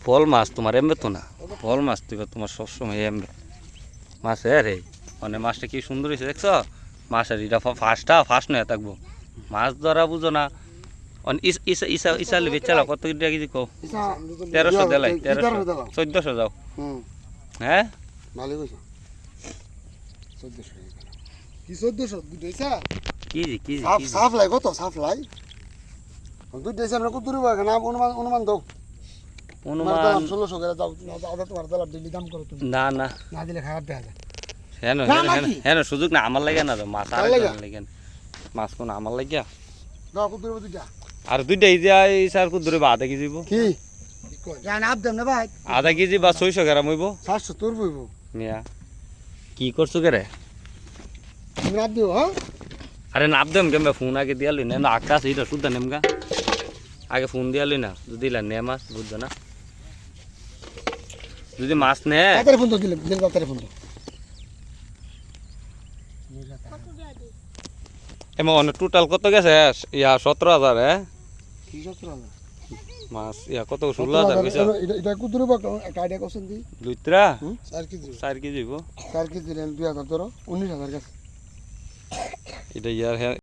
বল মাছ তোমার এমবে তো না, বল মাছ তুই তোমার সবসময় এমবে মাছ। রে মানে মাছটা কি সুন্দর হয়েছে দেখছ, মাছের এটা ফার্স্ট নয় থাকবো। মাছ ধরা বুঝো না। ইসালি বেচালা কত কেজি কো? 1300 দেলাই, 1300 1400 যাও। হ্যাঁ কি 1400 দুইটা কেজি কেজি সাফ লাই কত সাফ লাই দুইটা আমরা কত রুবা না অনুমান দাও অনুমান 1600 করে দাও আদা তোমার দালাব দিলি দাম করো তুমি না না না দিলে খারাপ দেখা যায় হেন হেন সুযোগ না আমার লাগে না মাছ আর লাগে মাছ কোন আমার লাগিয়া দাও কত রুবা দুইটা আর দুইটা এই যে স্যার কত ধরে আধা কেজি দিব কি জান আপ দেন না ভাই আধা কেজি বা 600 গ্রাম হইব 700 তোর বইব মিয়া কি করছো কে রে? তুমি আপ দিও হ্যাঁ আরে নাপ দেম কেমবে ফোন আগে দিয়ালি না আকাশ এটা শুদ্ধ নেমগা আগে ফোন দিয়ালি না যদি নে মাছ বুঝছো না যদি মাছ নে তাড়াতাড়ি ফোন তো দিলে দিন তাড়াতাড়ি ফোন তো এমন টোটাল কত গেছে ইয়া 17000 হ্যাঁ কি 17000 মাছ ইয়া কত 16000 গেছে এটা কত রুবা কাইডা কোসেন দি দুইত্রা 4 কেজি 4 কেজি হইব 4 কেজি দেন 2000 ধরো 19000 গেছে এটা ইয়ার